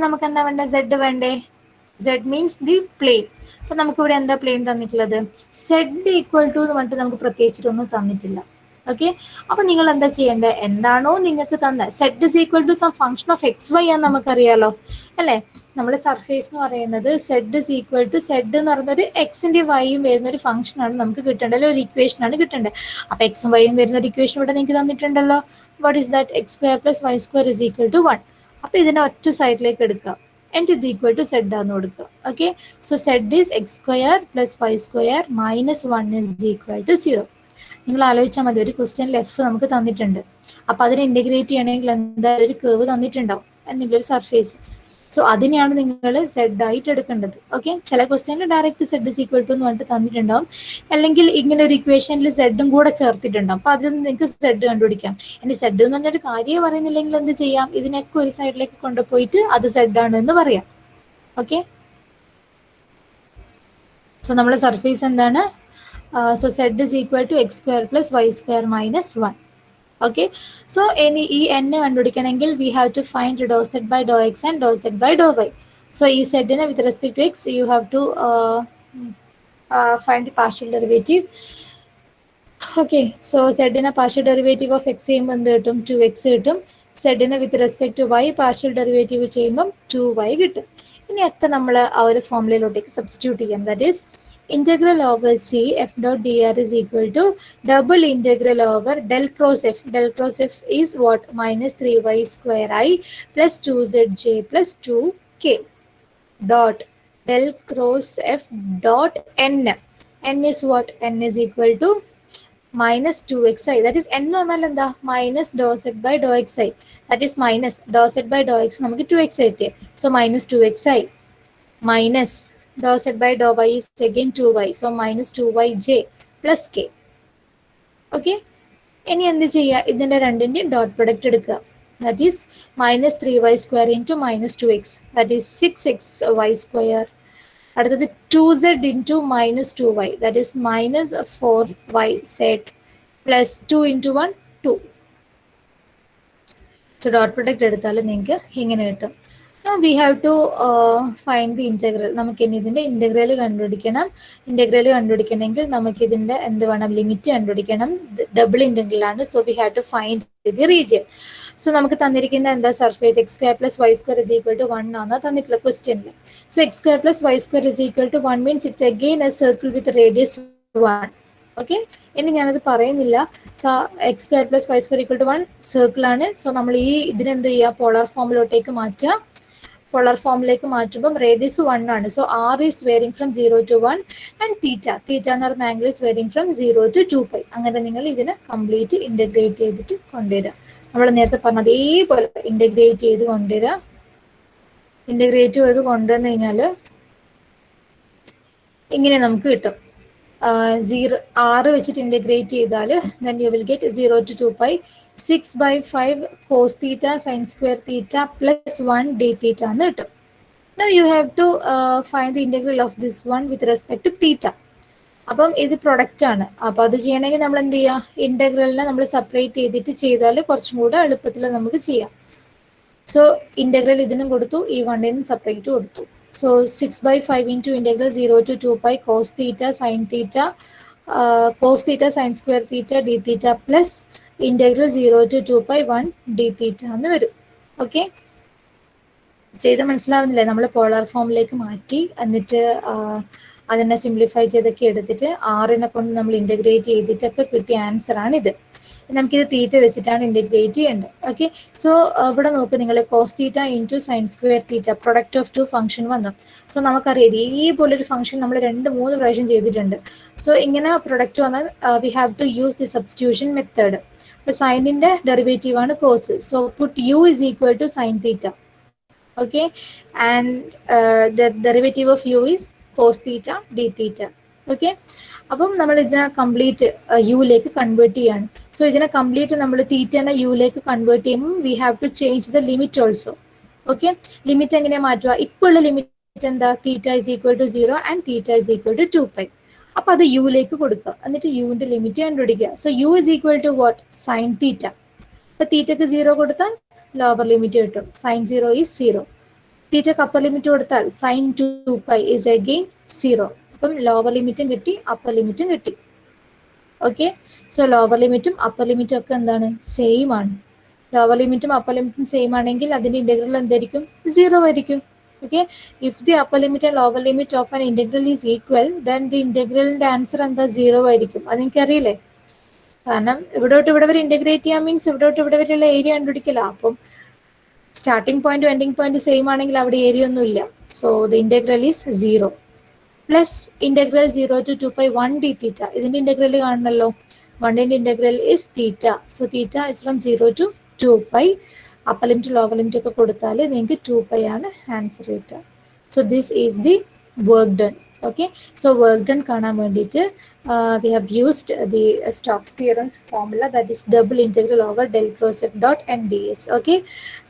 നമുക്ക് എന്താ വേണ്ടേ? z വേണ്ടേ? z means the plane. അപ്പൊ നമുക്ക് ഇവിടെ എന്താ പ്ലെയിൻ തന്നിട്ടുള്ളത്? z ഈക്വൽ ടു എന്ന് പറഞ്ഞിട്ട് നമുക്ക് പ്രത്യേകിച്ചിട്ടൊന്നും തന്നിട്ടില്ല. ഓക്കെ, അപ്പൊ നിങ്ങൾ എന്താ ചെയ്യേണ്ടത്? എന്താണോ നിങ്ങൾക്ക് തന്ന z is equal to some function of x y ആണെന്ന് നമുക്കറിയാലോ അല്ലെ? നമ്മുടെ സർഫേസ് എന്ന് പറയുന്നത് z is equal to z എന്ന് പറയുന്ന ഒരു എക്സിന്റെ വൈയും വരുന്ന ഒരു ഫംഗ്ഷൻ ആണ് നമുക്ക് കിട്ടേണ്ടത്, ഒരു ഇക്വേഷൻ ആണ് കിട്ടേണ്ടത്. അപ്പൊ എക്സും വൈയും വരുന്ന ഒരു ഇക്വേഷൻ ഇവിടെ നിങ്ങൾക്ക് തന്നിട്ടുണ്ടല്ലോ. What is that? X square plus y square is equal to 1. അപ്പൊ ഇതിനെ ഒറ്റ സൈഡിലേക്ക് എടുക്കുക, and ഇത് ഈക്വൽ ടു സെഡ് ആണെന്ന് കൊടുക്കുക. Okay, so z is x square plus y square minus 1 is equal to 0. നിങ്ങൾ ആലോചിച്ചാൽ മതി, ഒരു ക്വസ്റ്റ്യനിൽ എഫ് നമുക്ക് തന്നിട്ടുണ്ട്, അപ്പൊ അതിനെ ഇന്റഗ്രേറ്റ് ചെയ്യണമെങ്കിൽ എന്താ ഒരു കേവ് തന്നിട്ടുണ്ടാവും എന്നുള്ളൊരു സർഫേസ്. സോ അതിനെയാണ് നിങ്ങൾ സെഡ് ആയിട്ട് എടുക്കേണ്ടത്. ഓക്കെ, ചില ക്വസ്റ്റ്യനിൽ direct z is equal to എന്ന് പറഞ്ഞിട്ട് തന്നിട്ടുണ്ടാവും, അല്ലെങ്കിൽ ഇങ്ങനെ ഒരു ഇക്വേഷനിൽ സെഡും കൂടെ ചേർത്തിട്ടുണ്ടാവും. അപ്പൊ അതിൽ നിങ്ങൾക്ക് സെഡ് കണ്ടുപിടിക്കാം. ഇനി സെഡ് എന്ന് പറഞ്ഞൊരു കാര്യം പറയുന്നില്ലെങ്കിൽ എന്ത് ചെയ്യാം? ഇതിനൊക്കെ ഒരു സൈഡിലേക്ക് കൊണ്ടുപോയിട്ട് അത് സെഡ് ആണ് എന്ന് പറയാം. ഓക്കെ, സോ നമ്മുടെ സർഫേസ് എന്താണ്? So z is equal to x square plus y square minus 1. Okay, so ഈ n കണ്ടുപിടിക്കണമെങ്കിൽ we have to find dou z by dou x and dou z by dou y. So E z with respect to x, you have to find the partial derivative. Okay, so z partial derivative of x ചെയ്യുമ്പോൾ എന്ത് കിട്ടും? 2x കിട്ടും. z with respect to y partial derivative ചെയ്യുമ്പം 2y കിട്ടും. ഇനി ഒക്കെ നമ്മൾ ആ ഒരു ഫോർമുലയിലോട്ടേക്ക് സബ്സ്റ്റിറ്റ്യൂട്ട് ചെയ്യാം. That is integral over c f dot dr is equal to double integral over del cross f. Del cross f is what? Minus 3y square I plus 2zj plus 2k dot del cross f dot n. N is what? N is equal to minus 2xi. That is n എന്ന് പറഞ്ഞാൽ എന്താ? Minus dou z by Dr x i. That is minus dou z by Dr x നമുക്ക് 2x കിട്ടിയ. So minus 2xi minus dou z by dou y is again 2y. So minus 2yj plus k. Okay. ഇനി എന്ത് ചെയ്യുക? ഇതിൻ്റെ രണ്ടിൻ്റെയും ഡോട്ട് പ്രൊഡക്റ്റ് എടുക്കുക. That is minus 3y square into minus 2x. That is 6xy square. അടുത്തത് 2z into minus 2y. That is minus 4yz plus 2 into 1 2. So dot product എടുത്താൽ നിങ്ങൾക്ക് ഇങ്ങനെ കിട്ടും. Now we have to find the integral. നമുക്ക് ഇനി ഇതിൻ്റെ ഇൻ്റഗ്രൽ കണ്ടുപിടിക്കണം. ഇൻ്റഗ്രൽ കണ്ടുപിടിക്കണമെങ്കിൽ നമുക്ക് ഇതിൻ്റെ എന്ത് വേണം? ലിമിറ്റ് കണ്ടുപിടിക്കണം. ഡബിൾ ഇൻ്റഗ്രൽ ആണ്. So we have to find the region. So നമുക്ക് തന്നിരിക്കുന്ന എന്താ? Surface x square plus y square is equal to 1 ആണ് തന്നിട്ടുള്ള ക്വസ്റ്റ്യനിൽ. So x square plus y square is equal to 1 means it's again a circle with radius 1. Okay, ഇനി ഞാനത് പറയുന്നില്ല. So x square plus y square equal to 1 circle ആണ്. സോ നമ്മൾ ഈ ഇതിനെന്ത് ചെയ്യുക? പോളാർ ഫോമിലോട്ടേക്ക് മാറ്റുക. പോളാർ ഫോമിലേക്ക് മാറ്റുമ്പോൾ റേഡിയസ് 1 ആണ്. So r is varying from 0 to 1 and theta എന്ന് പറയുന്ന angle is varying from 0 to 2π. അങ്ങനെ നിങ്ങൾ ഇതിനെ കംപ്ലീറ്റ് ഇൻ്റഗ്രേറ്റ് ചെയ്തിട്ട് കൊണ്ടുവരിക. നമ്മൾ നേരത്തെ പറഞ്ഞ അതേപോലെ ഇൻ്റഗ്രേറ്റ് ചെയ്ത് കൊണ്ടുവരിക. ഇൻ്റഗ്രേറ്റ് ചെയ്ത് കൊണ്ടുവന്നു കഴിഞ്ഞാൽ ഇങ്ങനെ നമുക്ക് കിട്ടും. 6 വെച്ചിട്ട് ഇൻ്റഗ്രേറ്റ് ചെയ്താൽ then you will get 0 to 2π 6 by 5 cos theta sin square theta plus 1 d theta എന്ന് കിട്ടും. Now you have to find the integral of this one with respect to theta. അപ്പം ഇത് പ്രൊഡക്റ്റ് ആണ്. അപ്പം അത് ചെയ്യണമെങ്കിൽ നമ്മൾ എന്ത് ചെയ്യുക? ഇൻ്റഗ്രലിനെ നമ്മൾ സെപ്പറേറ്റ് ചെയ്തിട്ട് ചെയ്താൽ കുറച്ചും കൂടെ എളുപ്പത്തിൽ നമുക്ക് ചെയ്യാം. സോ ഇൻ്റഗ്രൽ ഇതിനും കൊടുത്തു, ഈ വണ്ണിനും സെപ്പറേറ്റ് കൊടുത്തു. So 6 by 5 into integral 0 to 2π cos theta sin theta cos theta sin square theta d theta plus integral 0 to 2π 1 d theta എന്ന് വരും. ഓക്കെ, ചെയ്ത് മനസ്സിലാവുന്നില്ലേ? നമ്മൾ പോളാർ ഫോമിലേക്ക് മാറ്റി എന്നിട്ട് അതിനെ സിംപ്ലിഫൈ ചെയ്തൊക്കെ എടുത്തിട്ട് ആറിനെ കൊണ്ട് നമ്മൾ ഇൻ്റഗ്രേറ്റ് ചെയ്തിട്ടൊക്കെ കിട്ടിയ ആൻസർ ആണ് ഇത്. നമുക്കിത് തീറ്റ വെച്ചിട്ടാണ് ഇൻ്റഗ്രേറ്റ് ചെയ്യേണ്ടത്. ഓക്കെ, സോ ഇവിടെ നോക്ക് നിങ്ങൾ cos theta into sine square theta product of 2 function വന്നു. സോ നമുക്കറിയാം ഇതേപോലൊരു ഫംഗ്ഷൻ നമ്മൾ 2-3 പ്രാവശ്യം ചെയ്തിട്ടുണ്ട്. സോ ഇങ്ങനെ പ്രൊഡക്റ്റ് വന്നാൽ we have to use the substitution method. അപ്പോൾ സൈനിൻ്റെ ഡെറിവേറ്റീവ് ആണ് cos. So put u is equal to sine theta. Okay, and the derivative of u is cos theta d theta. Okay, അപ്പം നമ്മൾ ഇതിനെ കംപ്ലീറ്റ് യുയിലേക്ക് കൺവേർട്ട് ചെയ്യാണ്. സോ ഇതിനെ കംപ്ലീറ്റ് നമ്മൾ തീറ്റനെ യുയിലേക്ക് കൺവേർട്ട് ചെയ്യുമ്പോൾ we have to change the limit also. Okay, limit എങ്ങനെ മാറ്റുക? ഇപ്പോൾ ഉള്ള ലിമിറ്റ് എന്താ? Theta is equal to 0 and theta is equal to 2π. അപ്പോൾ അത് യുയിലേക്ക് കൊടുക്കുക, എന്നിട്ട് യുവിൻ്റെ ലിമിറ്റ് കണ്ടുപിടിക്കുക. So u is equal to what? Sine theta. അപ്പോൾ തീറ്റക്ക് 0 കൊടുത്താൽ ലോവർ ലിമിറ്റ് കിട്ടും. Sine 0 is 0. തീറ്റക്ക് അപ്പർ ലിമിറ്റ് കൊടുത്താൽ സൈൻ 2π ഇസ് അഗെയിൻ 0. അപ്പം ലോവർ ലിമിറ്റും കിട്ടി, അപ്പർ ലിമിറ്റും കിട്ടി. ഓക്കെ, സോ ലോവർ ലിമിറ്റും അപ്പർ ലിമിറ്റും ഒക്കെ എന്താണ്? സെയിം ആണ്. ലോവർ ലിമിറ്റും അപ്പർ ലിമിറ്റും സെയിം ആണെങ്കിൽ അതിൻ്റെ ഇൻ്റഗ്രൽ എന്തായിരിക്കും? 0 ആയിരിക്കും. Okay, if the upper limit and lower limit of an integral is equal then the ഇൻ്റഗ്രലിൻ്റെ ആൻസർ എന്താ? 0 ആയിരിക്കും. അതെനിക്കറിയില്ലേ? കാരണം ഇവിടെ തൊട്ട് ഇവിടെ വരെ ഇൻ്റഗ്രേറ്റ് ചെയ്യാൻ മീൻസ് ഇവിടെ തൊട്ട് ഇവിടെ വരെയുള്ള ഏരിയ കണ്ടുപിടിക്കില്ല. അപ്പം starting point ending point same ആണെങ്കിൽ അവിടെ ഏരിയ ഒന്നും ഇല്ല. So the integral is 0 plus integral 0 to 2π 1 d theta. ഇതിൻ്റെ ഇൻ്റഗ്രൽ കാണണമല്ലോ. 1ൻ്റെ integral is theta. So theta is from 0 to 2π. Upper limit lower limit ഒക്കെ കൊടുത്താൽ നിങ്ങൾക്ക് 2π ആണ് ആൻസർ കിട്ടുക. So this is the work done. Okay, so work done കാണാൻ വേണ്ടിയിട്ട് we have used the Stokes theorem's formula, that is double integral over del cross f dot n ds. Okay,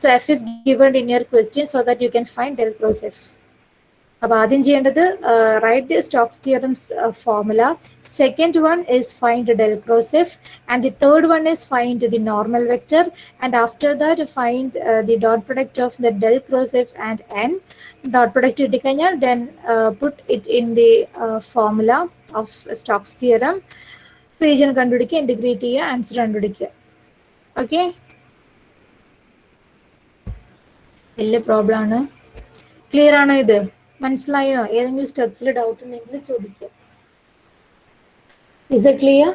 so f is given in your question so that you can find del cross f. അപ്പോൾ ആദ്യം ചെയ്യേണ്ടത് write the Stokes theorem's formula. Second one is find del cross f, and the third one is find the normal vector, and after that find the dot product of the del cross f and n. Dot product കിട്ടിക്കഴിഞ്ഞാൽ then put it in the formula of Stokes theorem. Region കണ്ടുപിടിക്കുക, ഇൻറ്റിഗ്രേറ്റ് ചെയ്യുക, ആൻസർ കണ്ടുപിടിക്കുക. ഓക്കെ, വലിയ പ്രോബ്ലം ആണ്. ക്ലിയർ ആണോ? ഇത് മനസ്സിലായോ? ഏതെങ്കിലും സ്റ്റെപ്സിൽ ഡൗട്ട് ഉണ്ടെങ്കിൽ ചോദിക്കുക. Is it clear?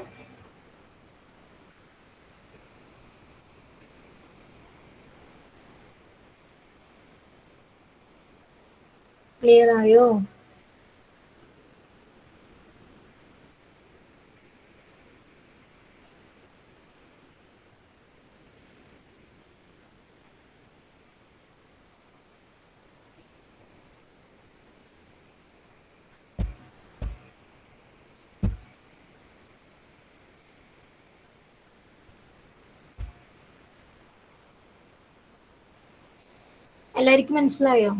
ക്ലിയർ ആയോ? എല്ലാവർക്കും മനസ്സിലായോ?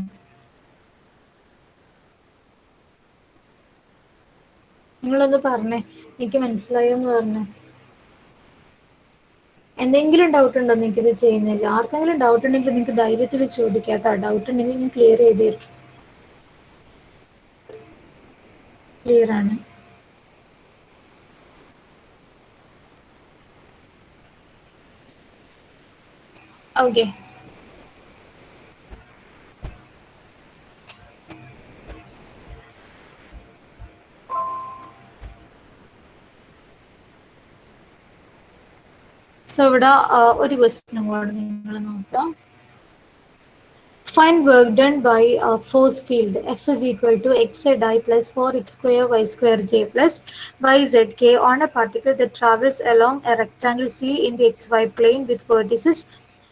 നിങ്ങളൊന്ന് പറഞ്ഞേ, എനിക്ക് മനസ്സിലായോ എന്ന് പറഞ്ഞേ. എന്തെങ്കിലും ഡൗട്ട് ഉണ്ടോ നിങ്ങൾക്ക് ഇത് ചെയ്യുന്നില്ല? ആർക്കെങ്കിലും ഡൗട്ട് ഉണ്ടെങ്കിൽ നിങ്ങൾക്ക് ധൈര്യത്തിൽ ചോദിക്കാം കേട്ടോ. ഡൗട്ട് ഉണ്ടെങ്കിൽ ഞാൻ ക്ലിയർ ചെയ്ത് തരും. ക്ലിയർ ആണ്? ഓക്കെ, സോ ഇവിടെ ഒരു ക്വസ്റ്റ്യനും കൂടെ നിങ്ങൾ നോക്കാം. Find work done by force field F is equal to xzi plus 4x square y square j plus yzk on a particle that travels along a rectangle C in the xy plane with vertices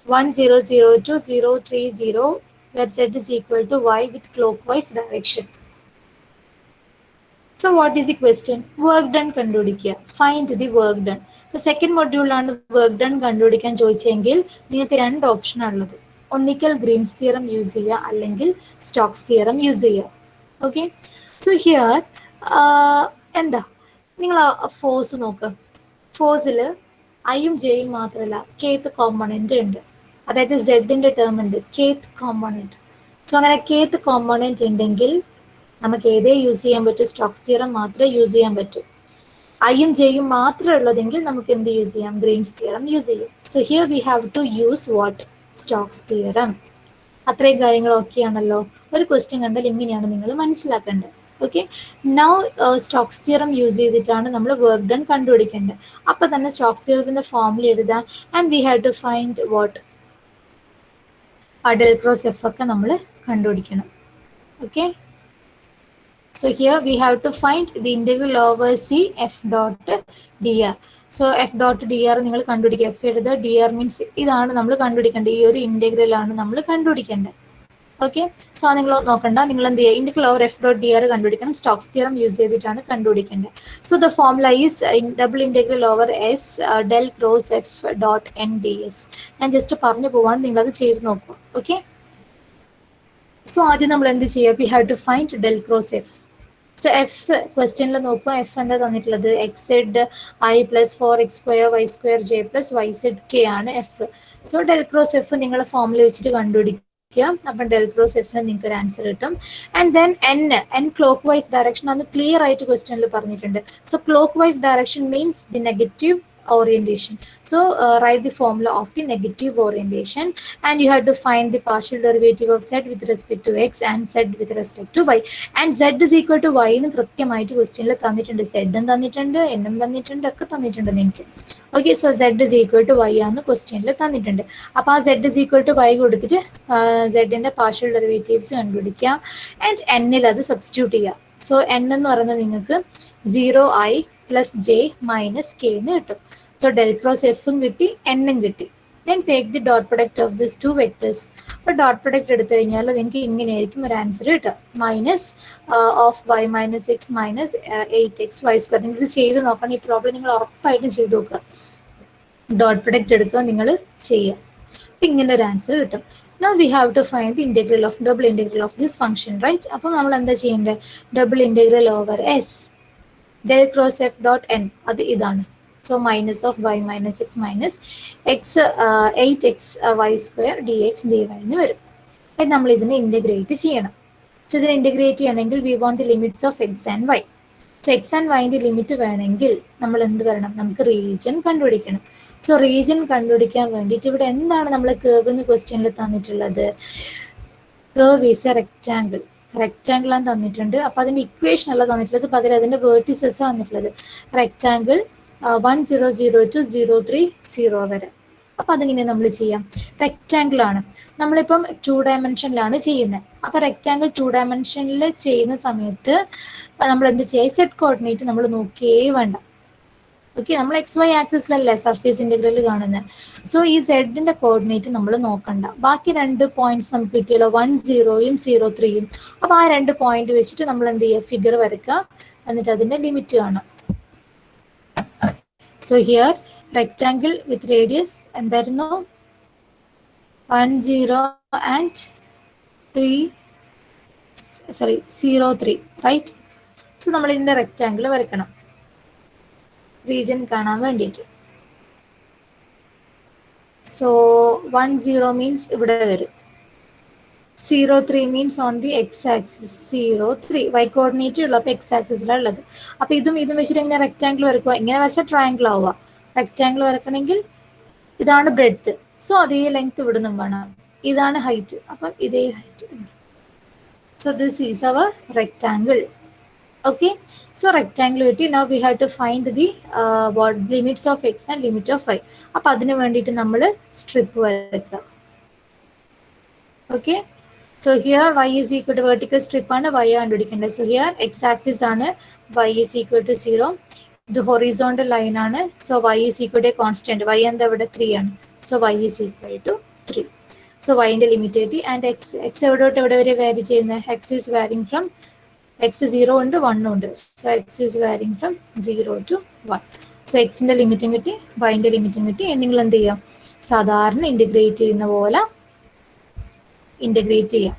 1, 0, 0 to 0, 3, 0, where z is equal to y with clockwise direction. So what is the question? Work done കണ്ടുപിടിക്കുക. Find the work done. Second മൊഡ്യൂളാണ് വർക്ക് ഡൺ കണ്ടുപിടിക്കാൻ ചോദിച്ചെങ്കിൽ നിങ്ങൾക്ക് രണ്ട് ഓപ്ഷൻ ഉള്ളത്. ഒന്നിക്കൽ ഗ്രീൻസ് തിയറം യൂസ് ചെയ്യുക, അല്ലെങ്കിൽ സ്റ്റോക്സ് തിയറം യൂസ് ചെയ്യുക. ഓക്കെ, സോ ഹിയർ എന്താ നിങ്ങൾ ഫോഴ്സ് നോക്കുക. ഫോഴ്സിൽ ഐയും ജെയും മാത്രമല്ല കേത്ത് കോമ്പണന്റ് ഉണ്ട്. അതായത് സെഡിന്റെ ടേം ഉണ്ട് കേത്ത് കോമ്പണന്റ്. സോ അങ്ങനെ കേത്ത് കോമ്പണന്റ് ഉണ്ടെങ്കിൽ നമുക്ക് ഏതേ യൂസ് ചെയ്യാൻ പറ്റും? സ്റ്റോക്സ് തിയറം മാത്രമേ യൂസ് ചെയ്യാൻ പറ്റൂ. ഐയും ജെയും മാത്രമേ ഉള്ളതെങ്കിൽ നമുക്ക് എന്ത് യൂസ് ചെയ്യാം? ഗ്രീൻസ് തിയറം യൂസ് ചെയ്യും. So here we have to use what? Stokes theorem. അത്രയും കാര്യങ്ങൾ ഓക്കെ ആണല്ലോ? ഒരു ക്വസ്റ്റ്യൻ കണ്ടാൽ ഇങ്ങനെയാണ് നിങ്ങൾ മനസ്സിലാക്കേണ്ടത്. Okay, now Stokes theorem use ചെയ്തിട്ടാണ് നമ്മൾ വർക്ക് ഡൺ കണ്ടുപിടിക്കേണ്ടത്. അപ്പൊ തന്നെ സ്റ്റോക്സ് തിയറത്തിന്റെ ഫോർമുല എഴുതാം. And we have to find what? Del cross f ഒക്കെ നമ്മൾ കണ്ടുപിടിക്കണം. Okay, so here we have to find the integral over C f dot dr. So f dot dr നിങ്ങൾ കണ്ടുപിടിക്കുക. f എഴുതുക, dr മീൻസ് ഇതാണ് നമ്മൾ കണ്ടുപിടിക്കേണ്ടത്. ഈ ഒരു ഇന്റഗ്രൽ ആണ് നമ്മൾ കണ്ടുപിടിക്കേണ്ടത്. ഓക്കെ, സോ നിങ്ങൾ നോക്കണ്ട, നിങ്ങൾ എന്ത് ചെയ്യുക? Integral over f dot d r കണ്ടുപിടിക്കണം. സ്റ്റോക്സ് തിയറം യൂസ് ചെയ്തിട്ടാണ് കണ്ടുപിടിക്കേണ്ടത്. So the formula is double integral over s del cross f dot n d s. ഞാൻ ജസ്റ്റ് പറഞ്ഞു പോവാണ്, നിങ്ങൾ അത് ചെയ്ത് നോക്കുക. ഓക്കെ, സോ ആദ്യം നമ്മൾ എന്ത് ചെയ്യുക? We have to find del cross f. So f ക്വസ്റ്റ്യനിൽ നോക്കുക. എഫ് എന്താ തന്നിട്ടുള്ളത്? X z i plus 4x square y square j plus y z k ആണ് f. So del cross f നിങ്ങളെ ഫോർമുല വെച്ചിട്ട് കണ്ടുപിടിക്കുക. അപ്പം ഡെൽ ക്രോസ് എഫിന് നിങ്ങൾക്ക് ഒരു ആൻസർ കിട്ടും. And then N clock vice direction അന്ന് ക്ലിയർ ആയിട്ട് ക്വസ്റ്റ്യനിൽ പറഞ്ഞിട്ടുണ്ട്. So clock vice direction means the negative orientation. So write the formula of the negative orientation, and you have to find the partial derivative of z with respect to x and z with respect to y, and z is equal to y എന്ന് കൃത്യമായിട്ട് ക്വസ്റ്റ്യനിൽ തന്നിട്ടുണ്ട്. z തന്നിട്ടുണ്ട്, n തന്നിട്ടുണ്ട്, ഒക്കെ തന്നിട്ടുണ്ട് നിങ്ങൾക്ക്. Okay, so z is equal to y ആണ് ക്വസ്റ്റ്യനിൽ തന്നിട്ടുണ്ട്. അപ്പോൾ ആ z is equal to y കൊടുത്തിട്ട് z-ന്റെ പാർഷ്യൽ ഡെറിവേറ്റീവ്സ് കണ്ടുപിടിക്കുക. ആൻഡ് n-ൽ അത് സബ്സ്റ്റിറ്റ്യൂട്ട് ചെയ്യുക. സോ n എന്ന് പറയുന്നത് നിങ്ങൾക്ക് 0i plus J minus K എന്ന് കിട്ടും. സോ ഡെൽ ക്രോസ് എഫും കിട്ടി, എന്നും കിട്ടി. Then take the dot product of this two vectors. അപ്പോൾ ഡോട്ട് പ്രൊഡക്റ്റ് എടുത്തു കഴിഞ്ഞാൽ നിങ്ങൾക്ക് ഇങ്ങനെയായിരിക്കും ഒരു ആൻസർ കിട്ടുക. Minus of y minus x minus 8x y square. നിങ്ങൾ ഇത് ചെയ്ത് നോക്കണം. ഈ പ്രോബ്ലം നിങ്ങൾ ഉറപ്പായിട്ടും ചെയ്ത് നോക്കുക. ഡോട്ട് പ്രൊഡക്റ്റ് എടുക്കുക, നിങ്ങൾ ചെയ്യുക. അപ്പം ഇങ്ങനെ ഒരു ആൻസർ കിട്ടും. Now we have to find the double integral of this function, right? അപ്പോൾ നമ്മൾ എന്താ ചെയ്യേണ്ടത്? Double integral over s del cross f dot n അത് ഇതാണ്. So minus of y minus x minus x 8x y square dx dy എന്ന് വരും. അപ്പോൾ നമ്മൾ ഇതിനെ ഇൻ്റഗ്രേറ്റ് ചെയ്യണം. So ഇതിനെ ഇൻ്റഗ്രേറ്റ് ചെയ്യണമെങ്കിൽ we want the limits of x and y. So x and y-ൻ്റെ ലിമിറ്റ് വേണമെങ്കിൽ നമ്മൾ എന്ത് വരണം? നമുക്ക് റീജിയൻ കണ്ടുപിടിക്കണം. സോ റീജിയൻ കണ്ടുപിടിക്കാൻ വേണ്ടിയിട്ട് ഇവിടെ എന്താണ് നമ്മൾ കേർവ് എന്ന് ക്വസ്റ്റ്യനിൽ തന്നിട്ടുള്ളത്? Curve is A rectangle. Rectangle ആണ് തന്നിട്ടുണ്ട്. അപ്പോൾ അതിൻ്റെ ഇക്വേഷൻ അല്ല തന്നിട്ടുള്ളത്, പകരം അതിൻ്റെ വേർട്ടിസസ് തന്നിട്ടുള്ളത്. റെക്റ്റാങ്കിൾ 1 0 0 to 0 3 0 വരെ. അപ്പോൾ അതെങ്ങനെ നമ്മൾ ചെയ്യാം? റെക്റ്റാങ്കിൾ ആണ്, നമ്മളിപ്പം 2 ഡയമെൻഷനിലാണ് ചെയ്യുന്നത്. അപ്പോൾ റെക്റ്റാങ്കിൾ 2 ഡയമെൻഷനിൽ ചെയ്യുന്ന സമയത്ത് നമ്മൾ എന്ത് ചെയ്യുക? സെറ്റ് കോർഡിനേറ്റ് നമ്മൾ നോക്കിയേ വേണ്ട. ഓക്കെ, നമ്മൾ എക്സ് വൈ ആക്സിസിലല്ലേ സർഫേസ് ഇന്റഗ്രൽ കാണുന്നത്. സോ ഈ സെഡിന്റെ കോർഡിനേറ്റ് നമ്മൾ നോക്കണ്ട. ബാക്കി 2 പോയിന്റ്സ് നമുക്ക് കിട്ടിയല്ലോ, 1 0 0 3. അപ്പോൾ ആ 2 പോയിന്റ് വെച്ചിട്ട് നമ്മൾ എന്ത് ചെയ്യുക? ഫിഗർ വരയ്ക്കുക, എന്നിട്ട് അതിന്റെ ലിമിറ്റ് കാണാം. So here rectangle with radius എന്തായിരുന്നു? 1 0 and 0 3, റൈറ്റ്? സോ നമ്മൾ ഇതിന്റെ റെക്റ്റാങ്കിൾ വരയ്ക്കണം റീജിയൻ കാണാൻ വേണ്ടിയിട്ട്. സോ 1 0 മീൻസ് ഇവിടെ വരും. 0 3 means on the x axis. 0 3 y coordinate ഉള്ളപ്പോൾ എക്സ് ആക്സിസിലാണ് ഉള്ളത്. അപ്പോൾ ഇതും വെച്ചിട്ട് എങ്ങനെ റെക്റ്റാങ്കിൾ വരക്കുക? ഇങ്ങനെ വരച്ചാൽ ട്രയാങ്കിൾ ആവുക. റെക്റ്റാങ്കിൾ വരക്കണമെങ്കിൽ ഇതാണ് ബ്രെഡ്ത്ത്, സോ അതേ ലെങ്ത് ഇവിടെ നിന്നും വേണം. ഇതാണ് ഹൈറ്റ്, അപ്പം ഇതേ height. So this is our rectangle. Okay, so rectangle കിട്ടി. Now we have to find the limits of x and limit of y. അപ്പോൾ അതിനു വേണ്ടിയിട്ട് നമ്മൾ സ്ട്രിപ്പ് വരയ്ക്കുക. Okay, so here y is equal to vertical strip ആണ് y കണ്ടുപിടിക്കേണ്ടത്. സോ ഹിയർ x ആക്സിസ് ആണ്, y is equal to 0. ഇത് ഹൊറിസോണ്ടൽ ലൈൻ ആണ്. So y is equal to constant. y എന്താ ഇവിടെ 3 ആണ്. So y is equal to 3. So y-ന്റെ ലിമിറ്റ് കിട്ടി. ആൻഡ് x എവിടെ വരെ വാരി ചെയ്യുന്നത്? x is varying from x 0 ഉണ്ട് 1 ഉണ്ട്. So x is varying from 0 to 1. So എക്സിന്റെ ലിമിറ്റും കിട്ടി, വൈൻ്റെ ലിമിറ്റും കിട്ടി. നിങ്ങൾ എന്ത് ചെയ്യാം? സാധാരണ ഇൻ്റഗ്രേറ്റ് ചെയ്യുന്ന പോലെ ഇൻ്റഗ്രേറ്റ് ചെയ്യാം.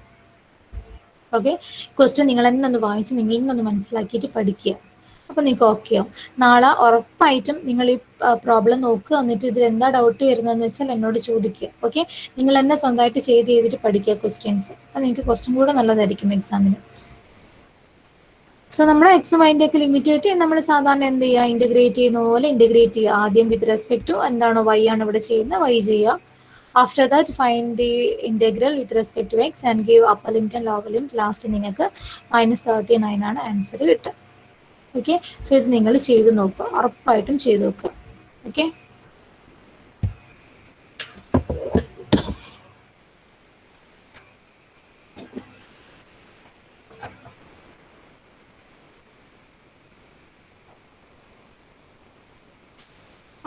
ഓക്കെ, ക്വസ്റ്റ്യൻ നിങ്ങൾ തന്നെ ഒന്ന് വായിച്ച് നിങ്ങൾ തന്നെ ഒന്ന് മനസ്സിലാക്കിയിട്ട് പഠിക്കുക. അപ്പോൾ നിങ്ങൾക്ക് ഓക്കെ ആവും. നാളെ ഉറപ്പായിട്ടും നിങ്ങൾ ഈ പ്രോബ്ലം നോക്കുക, എന്നിട്ട് ഇതിൽ എന്താ ഡൗട്ട് വരുന്നതെന്ന് വെച്ചാൽ എന്നോട് ചോദിക്കുക. ഓക്കെ, നിങ്ങൾ തന്നെ സ്വന്തമായിട്ട് ചെയ്തിട്ട് പഠിക്കുക ക്വസ്റ്റ്യൻസ്. അത് നിങ്ങൾക്ക് കുറച്ചും കൂടെ നല്ലതായിരിക്കും എക്സാമിന്. സോ നമ്മൾ എക്സും വൈൻ്റെ ഒക്കെ ലിമിറ്റ് കിട്ടി. നമ്മൾ സാധാരണ എന്ത് ചെയ്യുക? ഇൻ്റഗ്രേറ്റ് ചെയ്യുന്ന പോലെ ഇൻ്റഗ്രേറ്റ് ചെയ്യുക. ആദ്യം വിത്ത് റെസ്പെക്ട് ടു എന്താണോ വൈ ആണ് ഇവിടെ ചെയ്യുന്നത്, വൈ ചെയ്യുക. After that find the integral with respect to x and give upper limit and lower limit. Last നിങ്ങൾക്ക് -39 ആണ് ആൻസർ കിട്ടുക. ഓക്കെ, സോ ഇത് നിങ്ങൾ ചെയ്ത് നോക്കുക, ഉറപ്പായിട്ടും ചെയ്ത് നോക്കുക. Okay,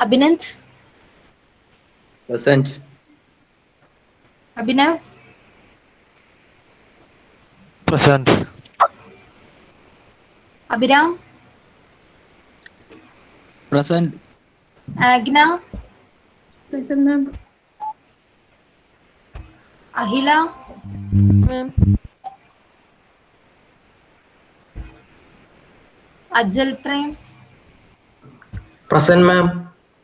Abhinand? Present. Abhinav? Present. Abhiram? Present. Agna? Present, ma'am. Ahila? Ma'am. Ajal Prem? Present, ma'am.